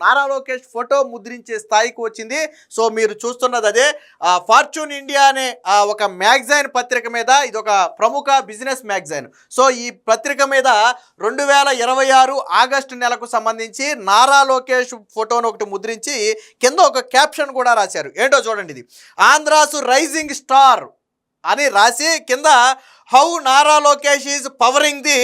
Nara Lokesh photo ముద్రించే స్థాయికి వచ్చింది. సో మీరు చూస్తున్నది అదే. ఫార్చ్యూన్ ఇండియా అనే ఒక మ్యాగజైన్ పత్రిక మీద, ఇది ఒక ప్రముఖ బిజినెస్ మ్యాగజైన్. సో ఈ పత్రిక మీద 2026 ఆగస్టు నెలకు సంబంధించి నారా లోకేష్ ఫోటోను ఒకటి ముద్రించి కింద ఒక క్యాప్షన్ కూడా రాశారు. ఏంటో చూడండి. ఇది ఆంధ్రాసు రైజింగ్ స్టార్ అని రాసి కింద how Nara Lokesh is pouring the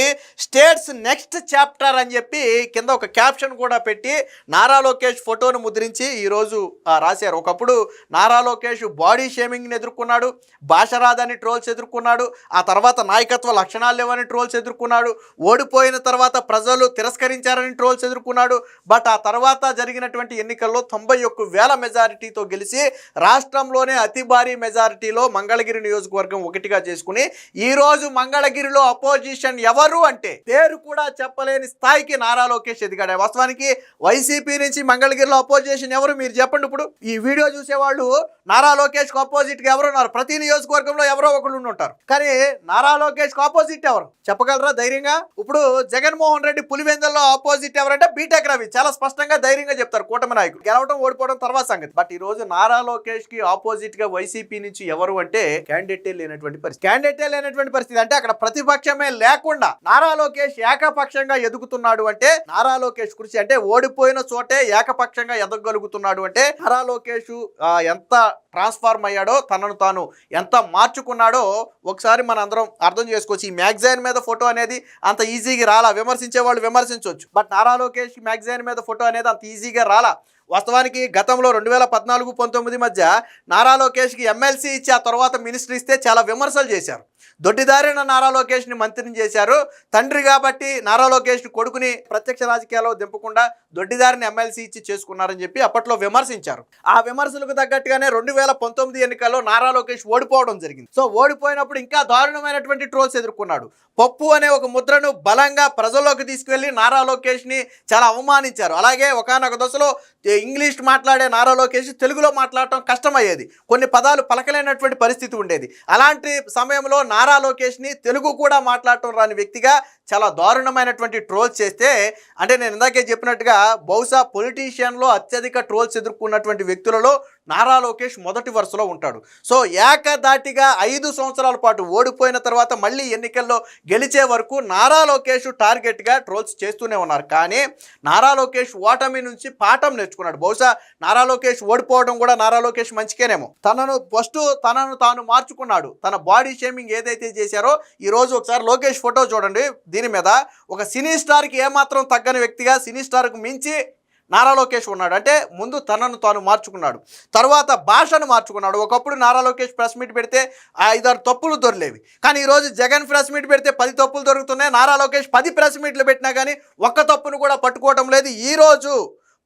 states next chapter అని చెప్పి కింద ఒక క్యాప్షన్ కూడా పెట్టి నారా లోకేష్ ఫోటోను ముద్రించి ఈరోజు రాశారు. ఒకప్పుడు నారా లోకేష్ బాడీ షేమింగ్ని ఎదుర్కొన్నాడు, భాష రాదని ట్రోల్స్ ఎదుర్కొన్నాడు, ఆ తర్వాత నాయకత్వ లక్షణాలు లేవని ట్రోల్స్ ఎదుర్కొన్నాడు, ఓడిపోయిన తర్వాత ప్రజలు తిరస్కరించారని ట్రోల్స్ ఎదుర్కొన్నాడు. బట్ ఆ తర్వాత జరిగినటువంటి ఎన్నికల్లో 91,000 మెజారిటీతో గెలిచి రాష్ట్రంలోనే అతి భారీ మెజారిటీలో మంగళగిరి నియోజకవర్గం ఒకటిగా చేసుకుని ఈరోజు మంగళగిరిలో అపోజిషన్ ఎవరు అంటే పేరు కూడా చెప్పలేని స్థాయికి నారా లోకేష్ ఎదిగాడు. వాస్తవానికి వైసీపీ నుంచి మంగళగిరిలో అపోజిషన్ ఎవరు మీరు చెప్పండి. ఇప్పుడు ఈ వీడియో చూసేవాళ్ళు నారా లోకేష్ కు అపోజిట్ గా ఎవరు ఉన్నారు? ప్రతి నియోజకవర్గంలో ఎవరో ఒకళ్ళు ఉంటారు. కానీ నారా లోకేష్ కు అపోజిట్ ఎవరు చెప్పగలరా ధైర్యంగా? ఇప్పుడు జగన్మోహన్ రెడ్డి పులివెందుల్లో అపోజిట్ ఎవరంటే బీటెక్ రవి. చాలా స్పష్టంగా ధైర్యంగా చెప్తారు కూటమి నాయకులు. గెలవడం ఓడిపోవడం తర్వాత సంగతి. బట్ ఈ రోజు నారా లోకేష్ కి ఆపోజిట్ గా వైసీపీ నుంచి ఎవరు అంటే క్యాండిడేటే లేనటువంటి పరిస్థితి. అంటే అక్కడ ప్రతిపక్షమే లేకుండా నారా లోకేష్ ఏకపక్షంగా ఎదుగుతున్నాడు అంటే, నారా లోకేష్ కృషి అంటే ఓడిపోయిన చోటే ఏకపక్షంగా ఎదగగలుగుతున్నాడు అంటే నారా లోకేష్ ఎంత ట్రాన్స్ఫార్మ్ అయ్యాడో, తనను తాను ఎంత మార్చుకున్నాడో ఒకసారి మన అందరం అర్థం చేసుకోవచ్చు. ఈ మ్యాగజైన్ మీద ఫోటో అనేది అంత ఈజీగా రాలా. విమర్శించే వాళ్ళు విమర్శించవచ్చు, బట్ నారా లోకేష్ మ్యాగజైన్ మీద ఫోటో అనేది అంత ఈజీగా రాలా. వాస్తవానికి గతంలో 2014-19 మధ్య నారా లోకేష్కి ఎమ్మెల్సీ ఇచ్చి ఆ తర్వాత మినిస్టర్ ఇస్తే చాలా విమర్శలు చేశారు. దొడ్డిదారిన నారా లోకేష్ని మంత్రిని చేశారు. తండ్రి కాబట్టి నారా లోకేష్ కొడుకుని ప్రత్యక్ష రాజకీయాల్లో దింపకుండా దొడ్డిదారిని ఎమ్మెల్సీ ఇచ్చి చేసుకున్నారని చెప్పి అప్పట్లో విమర్శించారు. ఆ విమర్శలకు తగ్గట్టుగానే 2019 ఎన్నికల్లో నారా లోకేష్ ఓడిపోవడం జరిగింది. సో ఓడిపోయినప్పుడు ఇంకా దారుణమైనటువంటి ట్రోల్స్ ఎదుర్కొన్నాడు. పప్పు అనే ఒక ముద్రను బలంగా ప్రజల్లోకి తీసుకువెళ్ళి నారా లోకేష్ని చాలా అవమానించారు. అలాగే ఒకానొక దశలో ఇంగ్లీష్ మాట్లాడే నారా లోకేష్ తెలుగులో మాట్లాడటం కష్టమయ్యేది. కొన్ని పదాలు పలకలేనటువంటి పరిస్థితి ఉండేది. అలాంటి సమయంలో నారా లోకేష్ని తెలుగు కూడా మాట్లాడటం రాని వ్యక్తిగా చాలా దారుణమైనటువంటి ట్రోల్స్ చేస్తే, అంటే నేను ఇందాకే చెప్పినట్టుగా బహుశా పొలిటీషియన్లో అత్యధిక ట్రోల్స్ ఎదుర్కొన్నటువంటి వ్యక్తులలో నారా లోకేష్ మొదటి వరుసలో ఉంటాడు. సో ఏకదాటిగా 5 సంవత్సరాల పాటు ఓడిపోయిన తర్వాత మళ్ళీ ఎన్నికల్లో గెలిచే వరకు నారా లోకేష్ టార్గెట్గా ట్రోల్స్ చేస్తూనే ఉన్నారు. కానీ నారా లోకేష్ ఓటమి నుంచి పాఠం నేర్చుకున్నాడు. బహుశా నారా లోకేష్ ఓడిపోవడం కూడా నారా లోకేష్ మంచికేనేమో. తనను తాను మార్చుకున్నాడు. తన బాడీ షేమింగ్ ఏదైతే చేశారో ఈరోజు ఒకసారి లోకేష్ ఫోటో చూడండి. దీని మీద ఒక సినీ స్టార్కి ఏమాత్రం తగ్గని వ్యక్తిగా, సినీ స్టార్కు మించి నారా లోకేష్ ఉన్నాడు. అంటే ముందు తనను తాను మార్చుకున్నాడు, తర్వాత భాషను మార్చుకున్నాడు. ఒకప్పుడు నారా లోకేష్ ప్రెస్ మీట్ పెడితే 5-6 తప్పులు దొరలేవి. కానీ ఈరోజు జగన్ ప్రెస్ మీట్ పెడితే 10 తప్పులు దొరుకుతున్నాయి. నారా లోకేష్ 10 ప్రెస్ మీట్లు పెట్టినా కానీ ఒక్క తప్పును కూడా పట్టుకోవటం లేదు. ఈరోజు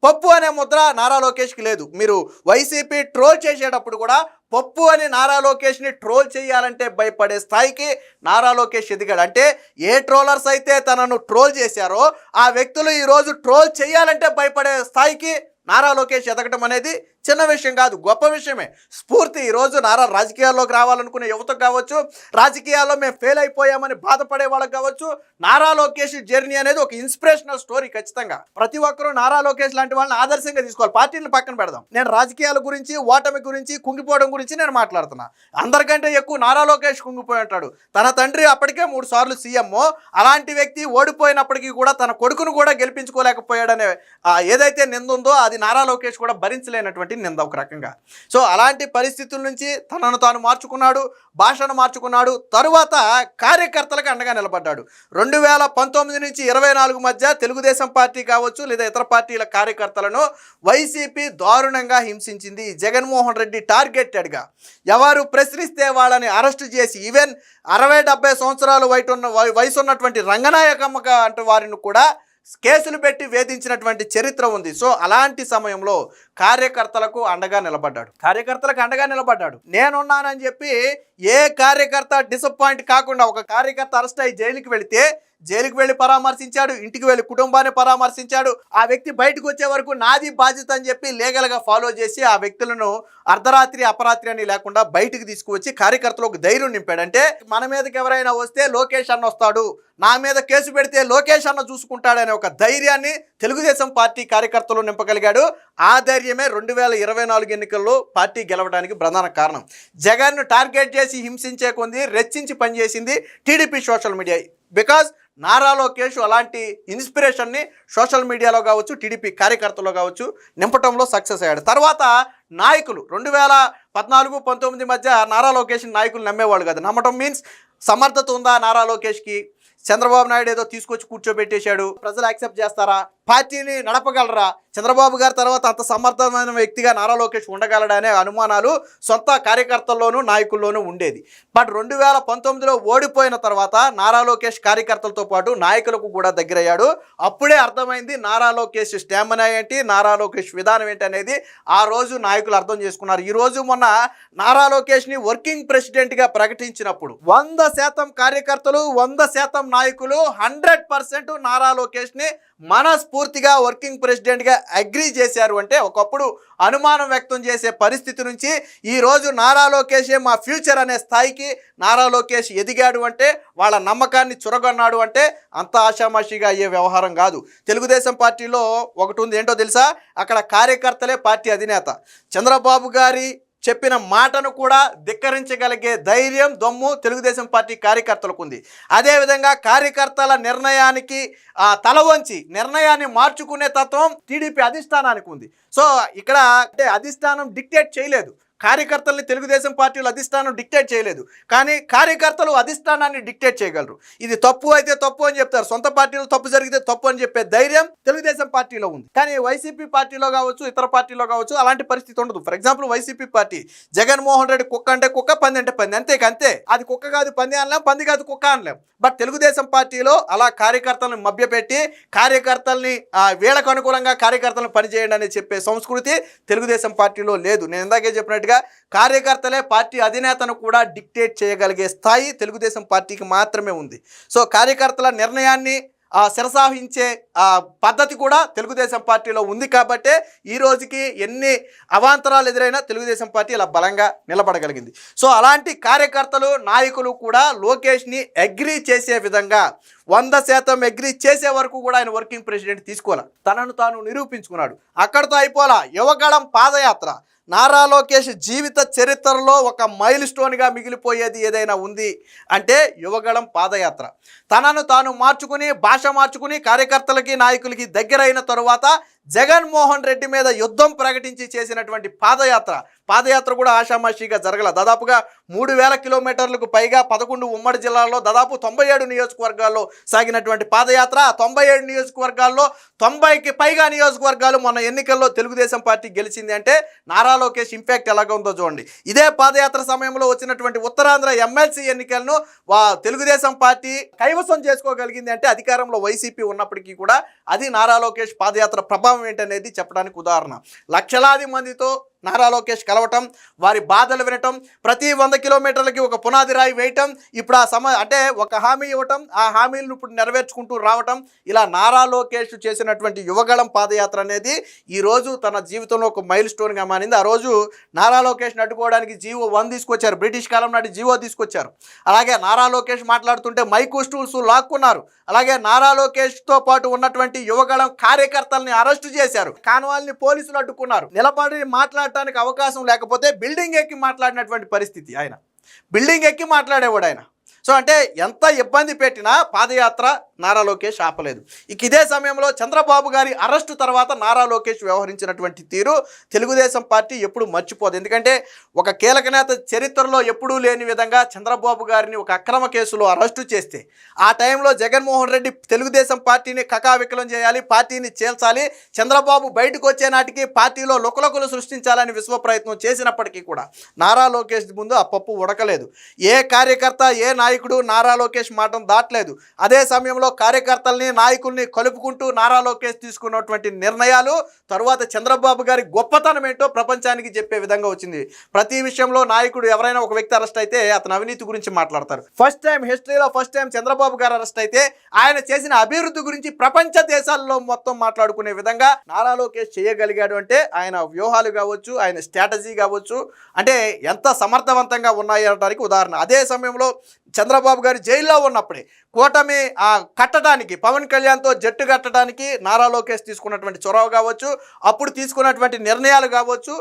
పప్పు అనే ముద్ర నారా లోకేష్కి లేదు. మీరు వైసీపీ ట్రోల్ చేసేటప్పుడు కూడా పప్పు అని నారా లోకేష్ని ట్రోల్ చేయాలంటే భయపడే స్థాయికి నారా లోకేష్ ఎదిగాడు. అంటే ఏ ట్రోలర్స్ అయితే తనను ట్రోల్ చేశారో ఆ వ్యక్తులు ఈరోజు ట్రోల్ చేయాలంటే భయపడే స్థాయికి నారా లోకేష్ ఎదగటం అనేది చిన్న విషయం కాదు, గొప్ప విషయమే. స్ఫూర్తి. ఈరోజు నారా రాజకీయాల్లోకి రావాలనుకునే యువతకు కావచ్చు, రాజకీయాల్లో మేము ఫెయిల్ అయిపోయామని బాధపడే వాళ్ళకి కావచ్చు, నారా లోకేష్ జర్నీ అనేది ఒక ఇన్స్పిరేషనల్ స్టోరీ. ఖచ్చితంగా ప్రతి ఒక్కరూ నారా లోకేష్ లాంటి వాళ్ళని ఆదర్శంగా తీసుకోవాలి. పార్టీలను పక్కన పెడదాం. నేను రాజకీయాల గురించి, ఓటమి గురించి, కుంగిపోవడం గురించి నేను మాట్లాడుతున్నా. అందరికంటే ఎక్కువ నారా లోకేష్ కుంగిపోయి ఉంటాడు. తన తండ్రి అప్పటికే 3 సార్లు సీఎం. అలాంటి వ్యక్తి ఓడిపోయినప్పటికీ కూడా తన కొడుకును కూడా గెలిపించుకోలేకపోయాడనే ఏదైతే నింద ఉందో అది నారా లోకేష్ కూడా భరించలేనటువంటి నింద ఒక రకంగా. సో అలాంటి పరిస్థితుల నుంచి తనను తాను మార్చుకున్నాడు, భాషను మార్చుకున్నాడు. తరువాత కార్యకర్తలకు అండగా నిలబడ్డాడు. 2019 నుంచి 24 మధ్య తెలుగుదేశం పార్టీ కావచ్చు లేదా ఇతర పార్టీల కార్యకర్తలను వైసీపీ దారుణంగా హింసించింది. జగన్మోహన్ రెడ్డి టార్గెటెడ్గా ఎవరు ప్రశ్నిస్తే వాళ్ళని అరెస్టు చేసి ఈవెన్ 60-70 సంవత్సరాలు వయసు ఉన్నటువంటి రంగనాయకమ్మ అంటే వారిని కూడా కేసులు పెట్టి వేధించినటువంటి చరిత్ర ఉంది. సో అలాంటి సమయంలో కార్యకర్తలకు అండగా నిలబడ్డాడు. నేనున్నానని చెప్పి ఏ కార్యకర్త డిసప్పాయింట్ కాకుండా, ఒక కార్యకర్త అరెస్ట్ అయ్యి జైలుకి వెళ్ళి పరామర్శించాడు, ఇంటికి వెళ్ళి కుటుంబాన్ని పరామర్శించాడు. ఆ వ్యక్తి బయటకు వచ్చే వరకు నాది బాధ్యత అని చెప్పి లీగల్గా ఫాలో చేసి ఆ వ్యక్తులను అర్ధరాత్రి అపరాత్రి అని లేకుండా బయటికి తీసుకువచ్చి కార్యకర్తలకు ధైర్యం నింపాడు. అంటే మన మీదకి ఎవరైనా వస్తే లోకేష్ అన్న వస్తాడు, నా మీద కేసు పెడితే లోకేష్ అన్న చూసుకుంటాడనే ఒక ధైర్యాన్ని తెలుగుదేశం పార్టీ కార్యకర్తలు నింపగలిగాడు. ఆ ధైర్యమే 2024 ఎన్నికల్లో పార్టీ గెలవడానికి ప్రధాన కారణం. జగన్ను టార్గెట్ చేసి హింసించే కొంది రెచ్చించి పనిచేసింది TDP social media. Because Nara Lokesh అలాంటి ఇన్స్పిరేషన్ని సోషల్ మీడియాలో కావచ్చు, టీడీపీ కార్యకర్తలో కావచ్చు నింపటంలో సక్సెస్ అయ్యాడు. తర్వాత నాయకులు 2014-19 మధ్య నారా లోకేష్ నాయకులు నమ్మేవాళ్ళు కాదు. నమ్మటం మీన్స్ సమర్థత ఉందా నారా లోకేష్కి, చంద్రబాబు నాయుడు ఏదో తీసుకొచ్చి కూర్చోబెట్టేశాడు, ప్రజలు యాక్సెప్ట్ చేస్తారా, పార్టీని నడపగలరా, చంద్రబాబు గారి తర్వాత అంత సమర్థమైన వ్యక్తిగా నారా లోకేష్ ఉండగలడా అనే అనుమానాలు సొంత కార్యకర్తల్లోనూ నాయకుల్లోనూ ఉండేది. బట్ 2019లో ఓడిపోయిన తర్వాత నారా లోకేష్ కార్యకర్తలతో పాటు నాయకులకు కూడా దగ్గరయ్యాడు. అప్పుడే అర్థమైంది నారా లోకేష్ స్టామినా ఏంటి, నారా లోకేష్ విధానం ఏంటి అనేది ఆ రోజు నాయకులు అర్థం చేసుకున్నారు. ఈ రోజు మొన్న నారా లోకేష్ని వర్కింగ్ ప్రెసిడెంట్గా ప్రకటించినప్పుడు 100% కార్యకర్తలు, 100% నాయకులు 100% నారా లోకేష్ని మనస్ఫూర్తిగా వర్కింగ్ ప్రెసిడెంట్గా అగ్రీ చేశారు. అంటే ఒకప్పుడు అనుమానం వ్యక్తం చేసే పరిస్థితి నుంచి ఈరోజు నారా లోకేషే మా ఫ్యూచర్ అనే స్థాయికి నారా లోకేష్ ఎదిగాడు. అంటే వాళ్ళ నమ్మకాన్ని చురగొన్నాడు. అంటే అంత ఆషామాషిగా అయ్యే వ్యవహారం కాదు. తెలుగుదేశం పార్టీలో ఒకటి ఉంది, ఏంటో తెలుసా, అక్కడ కార్యకర్తలే పార్టీ అధినేత. చంద్రబాబు గారి చెప్పిన మాటను కూడా ధిక్కరించగలిగే ధైర్యం, దమ్ము తెలుగుదేశం పార్టీ కార్యకర్తలకు ఉంది. అదేవిధంగా కార్యకర్తల నిర్ణయానికి తల వంచి నిర్ణయాన్ని మార్చుకునే తత్వం టీడీపీ అధిష్టానానికి ఉంది. సో ఇక్కడ అంటే అధిష్టానం డిక్టేట్ చేయలేదు, కార్యకర్తల్ని తెలుగుదేశం పార్టీలు అధిష్టానం డిక్టేట్ చేయలేదు, కానీ కార్యకర్తలు అధిష్టానాన్ని డిక్టేట్ చేయగలరు. ఇది తప్పు అయితే తప్పు అని చెప్తారు, సొంత పార్టీలో తప్పు జరిగితే తప్పు అని చెప్పే ధైర్యం తెలుగుదేశం పార్టీలో ఉంది. కానీ వైసీపీ పార్టీలో కావచ్చు, ఇతర పార్టీలో కావచ్చు అలాంటి పరిస్థితి ఉండదు. For example YCP party, Jaganmohan Reddy కుక్క అంటే కుక్క, పంది అంటే పంది, అంతే. అది కుక్క కాదు పంది అనలేం, పంది కాదు కుక్క అనలేం. బట్ తెలుగుదేశం పార్టీలో అలా కార్యకర్తలను మభ్యపెట్టి కార్యకర్తల్ని వీళ్ళకు అనుకూలంగా కార్యకర్తలను పనిచేయండి అని చెప్పే సంస్కృతి తెలుగుదేశం పార్టీలో లేదు. నేను ఇందాకే చెప్పినట్టుగా కార్యకర్తలే పార్టీ అధినేతను కూడా డిక్టేట్ చేయగలిగే స్థాయి తెలుగుదేశం పార్టీకి మాత్రమే ఉంది. సో కార్యకర్తల నిర్ణయాన్ని శిరసాహించే పద్ధతి కూడా తెలుగుదేశం పార్టీలో ఉంది. కాబట్టే ఈ రోజుకి ఎన్ని అవాంతరాలు ఎదురైనా తెలుగుదేశం పార్టీ ఇలా బలంగా నిలబడగలిగింది. సో అలాంటి కార్యకర్తలు, నాయకులు కూడా లోకేష్ని అగ్రీ చేసే విధంగా 100% అగ్రీ చేసే వరకు కూడా ఆయన వర్కింగ్ ప్రెసిడెంట్ తీసుకోవాలి, తనను తాను నిరూపించుకున్నాడు. అక్కడితో అయిపోలా. యువగళం పాదయాత్ర నారా లోకేష్ జీవిత చరిత్రలో ఒక మైల్ స్టోన్గా మిగిలిపోయేది ఏదైనా ఉంది అంటే యువగళం పాదయాత్ర. తనను తాను మార్చుకుని, భాష మార్చుకుని కార్యకర్తలకి, నాయకులకి దగ్గరైన తరువాత జగన్మోహన్ రెడ్డి మీద యుద్ధం ప్రకటించి చేసినటువంటి పాదయాత్ర కూడా ఆషామాషిగా జరగల. దాదాపుగా 3000 కిలోమీటర్లకు పైగా 11 ఉమ్మడి జిల్లాల్లో దాదాపు 97 నియోజకవర్గాల్లో సాగినటువంటి పాదయాత్ర. 97 నియోజకవర్గాల్లో 90కి పైగా నియోజకవర్గాలు మొన్న ఎన్నికల్లో తెలుగుదేశం పార్టీ గెలిచింది. అంటే నారా లోకేష్ ఇంపాక్ట్ ఎలాగ ఉందో చూడండి. ఇదే పాదయాత్ర సమయంలో వచ్చినటువంటి ఉత్తరాంధ్ర ఎమ్మెల్సీ ఎన్నికలను తెలుగుదేశం పార్టీ కైవసం చేసుకోగలిగింది. అంటే అధికారంలో వైసీపీ ఉన్నప్పటికీ కూడా అది నారా లోకేష్ పాదయాత్ర ప్రభావం ఏంటనేది చెప్పడానికి ఉదాహరణ. లక్షలాది మందితో నారా లోకేష్ కలవటం, వారి బాధలు వినటం, ప్రతి 100 కిలోమీటర్లకి ఒక పునాది రాయి వేయటం, ఇప్పుడు అంటే ఒక హామీ ఇవ్వటం, ఆ హామీలను ఇప్పుడు నెరవేర్చుకుంటూ రావటం, ఇలా నారా లోకేష్ చేసినటువంటి యువగళం పాదయాత్ర అనేది ఈరోజు తన జీవితంలో ఒక మైల్ స్టోన్గా మారింది. ఆ రోజు నారా లోకేష్ని అడ్డుకోవడానికి జీవో 1 తీసుకొచ్చారు, బ్రిటిష్ కాలం నాటి జీవో తీసుకొచ్చారు. అలాగే నారా లోకేష్ మాట్లాడుతుంటే మైకు స్టూల్స్ లాక్కున్నారు. అలాగే నారా లోకేష్తో పాటు ఉన్నటువంటి యువగళం కార్యకర్తల్ని అరెస్టు చేశారు, కాన్వాల్ని పోలీసులు అడ్డుకున్నారు. నిలబడి మాట్లాడటానికి అవకాశం లేకపోతే బిల్డింగ్ ఎక్కి మాట్లాడినటువంటి పరిస్థితి. ఆయన బిల్డింగ్ ఎక్కి మాట్లాడేవాడు ఆయన. సో అంటే ఎంత ఇబ్బంది పెట్టినా పాదయాత్ర నారా లోకేష్ ఆపలేదు. ఇక ఇదే సమయంలో చంద్రబాబు గారి అరెస్టు తర్వాత నారా లోకేష్ వ్యవహరించినటువంటి తీరు తెలుగుదేశం పార్టీ ఎప్పుడు మర్చిపోదు. ఎందుకంటే ఒక కీలక నేత చరిత్రలో ఎప్పుడూ లేని విధంగా చంద్రబాబు గారిని ఒక అక్రమ కేసులో అరెస్టు చేస్తే ఆ టైంలో జగన్మోహన్ రెడ్డి తెలుగుదేశం పార్టీని కకావికలం చేయాలి, పార్టీని చేల్చాలి, చంద్రబాబు బయటకు వచ్చే నాటికి పార్టీలో లుకలుకలు సృష్టించాలని విశ్వ ప్రయత్నం చేసినప్పటికీ కూడా నారా లోకేష్ ముందు ఆ పప్పు ఉడకలేదు. ఏ కార్యకర్త, ఏ నాయకుడు నారా లోకేష్ మాటను దాటలేదు. అదే సమయంలో పార్టీలలో కార్యకర్తల్ని నాయకుల్ని కలుపుకుంటూ నారా లోకేష్ తీసుకున్నటువంటి నిర్ణయాలు తరువాత చంద్రబాబు గారి గొప్పతనం ఏంటో ప్రపంచానికి చెప్పే విధంగా వచ్చింది. ప్రతి విషయంలో నాయకుడు ఎవరైనా ఒక వ్యక్తి అరెస్ట్ అయితే అతని అవినీతి గురించి మాట్లాడతారు. హిస్టరీలో ఫస్ట్ టైం చంద్రబాబు గారు అరెస్ట్ అయితే ఆయన చేసిన అభివృద్ధి గురించి ప్రపంచ దేశాల్లో మొత్తం మాట్లాడుకునే విధంగా నారా లోకేష్ చేయగలిగాడు అంటే ఆయన వ్యూహాలు కావచ్చు, ఆయన స్ట్రాటజీ కావచ్చు, అంటే ఎంత సమర్థవంతంగా ఉన్నాయి అనడానికి ఉదాహరణ. అదే సమయంలో చంద్రబాబు గారు జైల్లో ఉన్నప్పుడే కూటమి కట్టడానికి, పవన్ కళ్యాణ్తో జట్టు కట్టడానికి నారా లోకేష్ తీసుకున్నటువంటి చొరవ కావచ్చు, అప్పుడు తీసుకున్నటువంటి నిర్ణయాలు కావచ్చు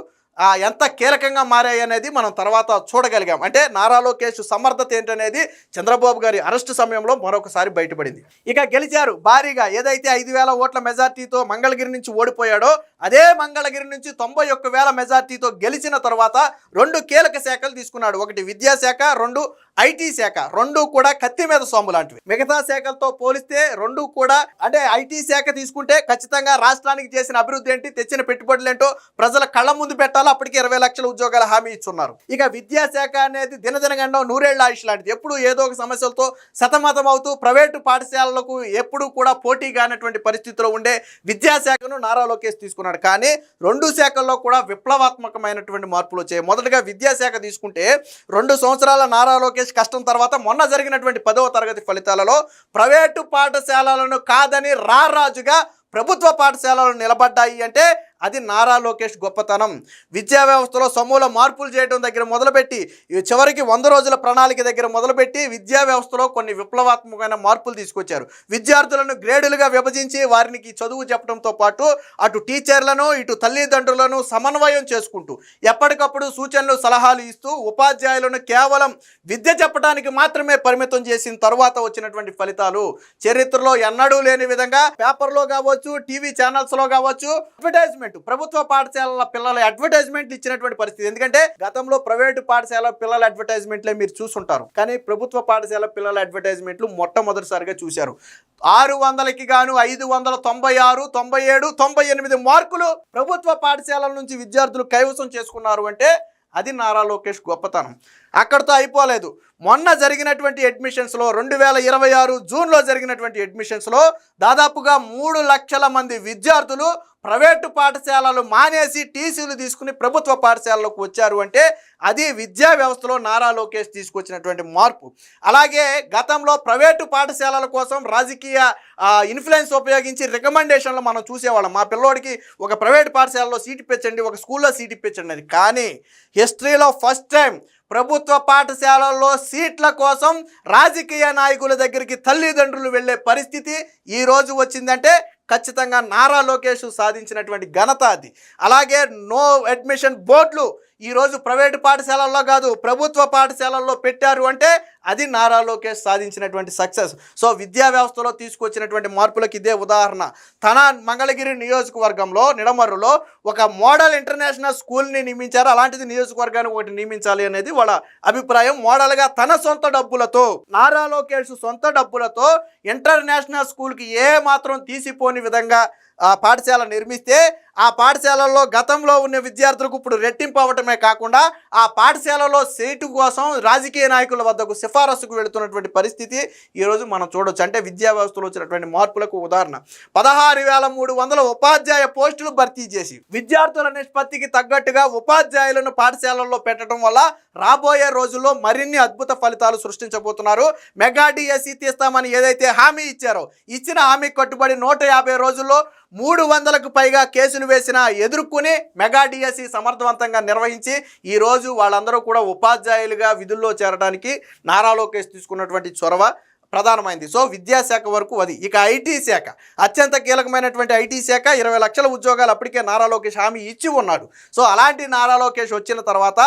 ఎంత కీలకంగా మారాయి అనేది మనం తర్వాత చూడగలిగాం. అంటే నారా లోకేష్ సమర్థత ఏంటనేది చంద్రబాబు గారి అరెస్టు సమయంలో మరొకసారి బయటపడింది. ఇక గెలిచారు భారీగా. ఏదైతే 5,000 ఓట్ల మెజార్టీతో మంగళగిరి నుంచి ఓడిపోయాడో అదే మంగళగిరి నుంచి 91,000 మెజార్టీతో గెలిచిన తర్వాత 2 కీలక శాఖలు తీసుకున్నాడు. ఒకటి విద్యాశాఖ, 2 ఐటీ శాఖ. 2 కూడా కత్తి మీద సొమ్ము లాంటివి. మిగతా శాఖలతో పోలిస్తే 2 కూడా, అంటే ఐటీ శాఖ తీసుకుంటే ఖచ్చితంగా రాష్ట్రానికి చేసిన అభివృద్ధి ఏంటి, తెచ్చిన పెట్టుబడులు ఏంటో ప్రజల కళ్ళ ముందు పెట్టాలి. అప్పటికి 20 లక్షల ఉద్యోగాల హామీ ఇస్తున్నారు. ఇక విద్యాశాఖ అనేది దినదినగండం నూరేళ్ల ఆయుష్ లాంటిది. ఎప్పుడు ఏదో ఒక సమస్యలతో సతమతం అవుతూ ప్రైవేటు పాఠశాలలకు ఎప్పుడు కూడా పోటీ కానటువంటి పరిస్థితిలో ఉండే విద్యాశాఖను నారా లోకేష్ తీసుకున్నాడు. కానీ 2 శాఖల్లో కూడా విప్లవాత్మకమైనటువంటి మార్పులు వచ్చాయి. మొదటగా విద్యాశాఖ తీసుకుంటే 2 సంవత్సరాల నారా లోకేష్ కష్టం తర్వాత మొన్న జరిగినటువంటి 10వ తరగతి ఫలితాలలో ప్రైవేటు పాఠశాలలను కాదని రారాజుగా ప్రభుత్వ పాఠశాలలు నిలబడ్డాయి అంటే అది నారా లోకేష్ గొప్పతనం. విద్యా వ్యవస్థలో సమూల మార్పులు చేయడం దగ్గర మొదలుపెట్టి చివరికి 100 రోజుల ప్రణాళిక దగ్గర మొదలుపెట్టి విద్యా వ్యవస్థలో కొన్ని విప్లవాత్మకమైన మార్పులు తీసుకొచ్చారు. విద్యార్థులను గ్రేడులుగా విభజించి వారికి చదువు చెప్పడంతో పాటు అటు టీచర్లను ఇటు తల్లిదండ్రులను సమన్వయం చేసుకుంటూ ఎప్పటికప్పుడు సూచనలు సలహాలు ఇస్తూ ఉపాధ్యాయులను కేవలం విద్య చెప్పడానికి మాత్రమే పరిమితం చేసిన తర్వాత వచ్చినటువంటి ఫలితాలు చరిత్రలో ఎన్నడూ లేని విధంగా పేపర్లో కావచ్చు, టీవీ ఛానల్స్లో కావచ్చు అడ్వర్టైజ్మెంట్, ప్రభుత్వ పాఠశాలల పిల్లల అడ్వర్టైజ్మెంట్లు ఇచ్చినటువంటి పరిస్థితి. ఎందుకంటే గతంలో ప్రైవేటు పాఠశాల పిల్లల అడ్వర్టైజ్మెంట్లే మీరు చూసుంటారు, కానీ ప్రభుత్వ పాఠశాల పిల్లల అడ్వర్టైజ్మెంట్లు మొట్టమొదటిసారిగా చూశారు. 600కి గాను 596, 97, 98 మార్కులు ప్రభుత్వ పాఠశాలల నుంచి విద్యార్థులు కైవసం చేసుకున్నారు అంటే అది నారా లోకేష్ గొప్పతనం. అక్కడితో అయిపోలేదు. మొన్న జరిగినటువంటి అడ్మిషన్స్లో 2026 జూన్లో జరిగినటువంటి అడ్మిషన్స్లో దాదాపుగా 3 లక్షల మంది విద్యార్థులు ప్రైవేటు పాఠశాలలు మానేసి టీసీలు తీసుకుని ప్రభుత్వ పాఠశాలలకు వచ్చారు అంటే అది విద్యా వ్యవస్థలో నారా లోకేష్ తీసుకొచ్చినటువంటి మార్పు. అలాగే గతంలో ప్రైవేటు పాఠశాలల కోసం రాజకీయ ఇన్ఫ్లుయెన్స్ ఉపయోగించి రికమెండేషన్లు మనం చూసేవాళ్ళం. మా పిల్లోడికి ఒక ప్రైవేట్ పాఠశాలలో సీట్ ఇప్పించండి, ఒక స్కూల్లో సీట్ ఇప్పించండి అని. కానీ హిస్టరీలో ఫస్ట్ టైం ప్రభుత్వ పాఠశాలల్లో సీట్ల కోసం రాజకీయ నాయకుల దగ్గరికి తల్లిదండ్రులు వెళ్ళే పరిస్థితి ఈరోజు వచ్చిందంటే ఖచ్చితంగా నారా లోకేష్ సాధించినటువంటి ఘనత అది. అలాగే నో అడ్మిషన్ బోర్డులు ఈరోజు ప్రైవేటు పాఠశాలల్లో కాదు ప్రభుత్వ పాఠశాలల్లో పెట్టారు అంటే అది నారా లోకేష్ సాధించినటువంటి సక్సెస్. సో విద్యా వ్యవస్థలో తీసుకొచ్చినటువంటి మార్పులకు ఇదే ఉదాహరణ. తన మంగళగిరి నియోజకవర్గంలో నిడమర్రులో ఒక మోడల్ ఇంటర్నేషనల్ స్కూల్ని నిర్మించారు. అలాంటిది నియోజకవర్గానికి ఒకటి నిర్మించాలి అనేది వాళ్ళ అభిప్రాయం. మోడల్గా తన సొంత డబ్బులతో, నారా లోకేష్ సొంత డబ్బులతో ఇంటర్నేషనల్ స్కూల్కి ఏ మాత్రం తీసిపోని విధంగా పాఠశాల నిర్మిస్తే ఆ పాఠశాలలో గతంలో ఉన్న విద్యార్థులకు ఇప్పుడు రెట్టింపు అవ్వటమే కాకుండా ఆ పాఠశాలలో సీటు కోసం రాజకీయ నాయకుల వద్దకు సిఫారసుకు వెళుతున్నటువంటి పరిస్థితి ఈరోజు మనం చూడొచ్చు. అంటే విద్యా వ్యవస్థలో వచ్చినటువంటి మార్పులకు ఉదాహరణ. 16,300 ఉపాధ్యాయ పోస్టులు భర్తీ చేసి విద్యార్థుల నిష్పత్తికి తగ్గట్టుగా ఉపాధ్యాయులను పాఠశాలల్లో పెట్టడం వల్ల రాబోయే రోజుల్లో మరిన్ని అద్భుత ఫలితాలు సృష్టించబోతున్నారు. మెగా డిఎస్సి తీస్తామని ఏదైతే హామీ ఇచ్చారో ఇచ్చిన హామీ కట్టుబడి 150 రోజుల్లో 300కు పైగా కేసులు వేసినా ఎదుర్కొని మెగా డిఎస్సి సమర్థవంతంగా నిర్వహించి ఈరోజు వాళ్ళందరూ కూడా ఉపాధ్యాయులుగా విధుల్లో చేరడానికి నారా లోకేష్ తీసుకున్నటువంటి చొరవ ప్రధానమైంది. సో విద్యాశాఖ వరకు అది. ఇక ఐటీ శాఖ అత్యంత కీలకమైనటువంటి ఐటీ శాఖ 20 లక్షల ఉద్యోగాలు అప్పటికే నారా లోకేష్ హామీ ఇచ్చి ఉన్నాడు. సో అలాంటి నారా లోకేష్ వచ్చిన తర్వాత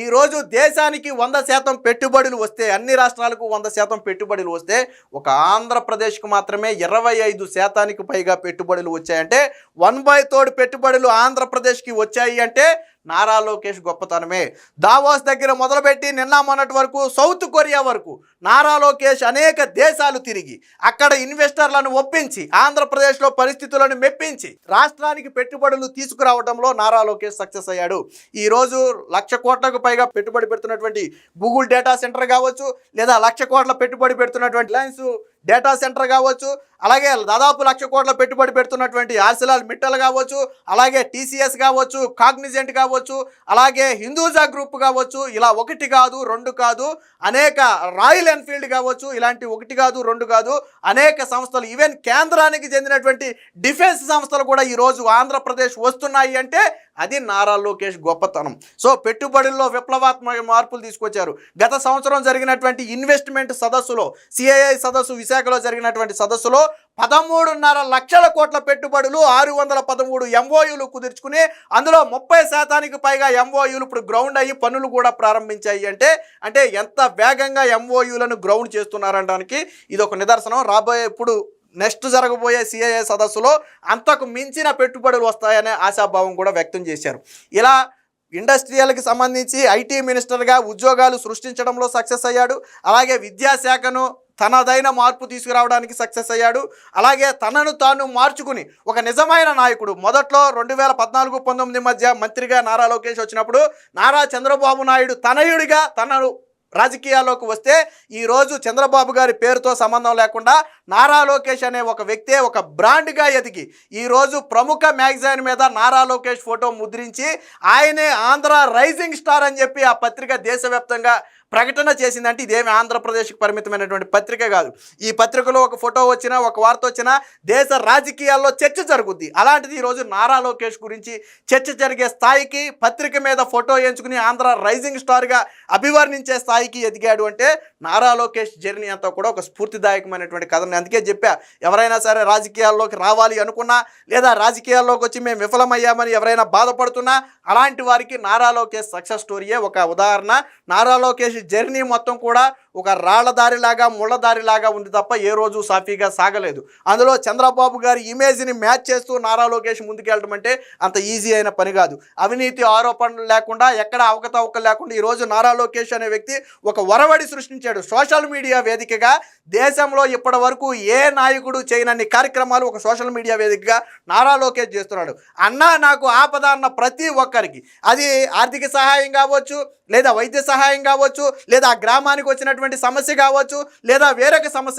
ఈరోజు దేశానికి 100% పెట్టుబడులు వస్తే, అన్ని రాష్ట్రాలకు 100% పెట్టుబడులు వస్తే ఒక ఆంధ్రప్రదేశ్కు మాత్రమే 25% పైగా పెట్టుబడులు వచ్చాయంటే 1/3 పెట్టుబడులు ఆంధ్రప్రదేశ్కి వచ్చాయి అంటే నారా లోకేష్ గొప్పతనమే. దావోస్ దగ్గర మొదలుపెట్టి నిన్న మొన్నటి వరకు సౌత్ కొరియా వరకు నారా లోకేష్ అనేక దేశాలు తిరిగి అక్కడ ఇన్వెస్టర్లను ఒప్పించి ఆంధ్రప్రదేశ్లో పరిస్థితులను మెప్పించి రాష్ట్రానికి పెట్టుబడులు తీసుకురావడంలో నారా లోకేష్ సక్సెస్ అయ్యాడు. ఈరోజు 1,00,000 కోట్లకు పైగా పెట్టుబడి పెడుతున్నటువంటి గూగుల్ డేటా సెంటర్ కావచ్చు, లేదా 1,00,000 కోట్ల పెట్టుబడి పెడుతున్నటువంటి రిలయన్స్ డేటా సెంటర్ కావచ్చు, అలాగే దాదాపు 1,00,000 కోట్ల పెట్టుబడి పెడుతున్నటువంటి ఆర్సిలాల్ మిట్టల్ కావచ్చు, అలాగే టీసీఎస్ కావచ్చు, కాగ్నిజెంట్ కావచ్చు, అలాగే హిందూజా గ్రూప్ కావచ్చు, ఇలా 1 కాదు 2 కాదు అనేక, రాయల్ ఎన్ఫీల్డ్ కావచ్చు, ఇలాంటి 1 కాదు 2 కాదు అనేక సంస్థలు, ఈవెన్ కేంద్రానికి చెందినటువంటి డిఫెన్స్ సంస్థలు కూడా ఈరోజు ఆంధ్రప్రదేశ్ వస్తున్నాయి అంటే అది నారా లోకేష్ గొప్పతనం. సో పెట్టుబడుల్లో విప్లవాత్మక మార్పులు తీసుకొచ్చారు. గత సంవత్సరం జరిగినటువంటి ఇన్వెస్ట్మెంట్ సదస్సులో, సిఐఐ సదస్సు విశాఖలో జరిగినటువంటి సదస్సులో 13.5 లక్షల కోట్ల పెట్టుబడులు, 613 ఎంఓయూలు కుదుర్చుకుని అందులో 30% పైగా ఎంఓయూలు ఇప్పుడు గ్రౌండ్ అయ్యి పనులు కూడా ప్రారంభించాయి అంటే ఎంత వేగంగా ఎంఓయూలను గ్రౌండ్ చేస్తున్నారనడానికి ఇది ఒక నిదర్శనం. రాబోయే ఇప్పుడు నెక్స్ట్ జరగబోయే సిఐఐ సదస్సులో అంతకు మించిన పెట్టుబడులు వస్తాయనే ఆశాభావం కూడా వ్యక్తం చేశారు. ఇలా ఇండస్ట్రియల్కి సంబంధించి ఐటీ మినిస్టర్గా ఉద్యోగాలు సృష్టించడంలో సక్సెస్ అయ్యాడు. అలాగే విద్యాశాఖను తనదైన మార్పు తీసుకురావడానికి సక్సెస్ అయ్యాడు. అలాగే తనను తాను మార్చుకుని ఒక నిజమైన నాయకుడు. మొదట్లో 2014-19 మధ్య మంత్రిగా నారా లోకేష్ వచ్చినప్పుడు నారా చంద్రబాబు నాయుడు తనయుడిగా తనను రాజకీయాల్లోకి వస్తే ఈరోజు చంద్రబాబు గారి పేరుతో సంబంధం లేకుండా నారా లోకేష్ అనే ఒక వ్యక్తే ఒక బ్రాండ్గా ఎదిగి ఈరోజు ప్రముఖ మ్యాగజైన్ మీద నారా లోకేష్ ఫోటో ముద్రించి ఆయనే ఆంధ్ర రైజింగ్ స్టార్ అని చెప్పి ఆ పత్రిక దేశవ్యాప్తంగా ప్రకటన చేసిందంటే ఇదేమి ఆంధ్రప్రదేశ్కి పరిమితమైనటువంటి పత్రిక కాదు. ఈ పత్రికలో ఒక ఫోటో వచ్చినా, ఒక వార్త వచ్చినా దేశ రాజకీయాల్లో చర్చ జరుగుద్ది. అలాంటిది ఈరోజు నారా లోకేష్ గురించి చర్చ జరిగే స్థాయికి, పత్రిక మీద ఫోటో ఎంచుకుని ఆంధ్ర రైజింగ్ స్టార్గా అభివర్ణించే స్థాయికి ఎదిగాడు అంటే నారా లోకేష్ జర్నీ అంతా కూడా ఒక స్ఫూర్తిదాయకమైనటువంటి కథని. అందుకే చెప్పా, ఎవరైనా సరే రాజకీయాల్లోకి రావాలి అనుకున్నా, లేదా రాజకీయాల్లోకి వచ్చి మేము విఫలమయ్యామని ఎవరైనా బాధపడుతున్నా, అలాంటి వారికి నారా లోకేష్ సక్సెస్ స్టోరీయే ఒక ఉదాహరణ. నారా లోకేష్ జర్నీ మొత్తం కూడా ఒక రాళ్లదారిలాగా, ముళ్ళదారిలాగా ఉంది తప్ప ఏ రోజు సాఫీగా సాగలేదు. అందులో చంద్రబాబు గారి ఇమేజ్ని మ్యాచ్ చేస్తూ నారా లోకేష్ ముందుకెళ్ళడం అంటే అంత ఈజీ అయిన పని కాదు. అవినీతి ఆరోపణలు లేకుండా, ఎక్కడ అవకతవకలు లేకుండా ఈరోజు నారా లోకేష్ అనే వ్యక్తి ఒక ఒరవడి సృష్టించాడు. సోషల్ మీడియా వేదికగా దేశంలో ఇప్పటి వరకు ఏ నాయకుడు చేయనన్ని కార్యక్రమాలు ఒక సోషల్ మీడియా వేదికగా నారా లోకేష్ చేస్తున్నాడు. అన్నా నాకు ఆపద అన్న ప్రతి ఒక్కరికి, అది ఆర్థిక సహాయం కావచ్చు, లేదా వైద్య సహాయం కావచ్చు, లేదా గ్రామానికి వచ్చినటువంటి సమస్య కావచ్చు, లేదా వేరొక సమస్య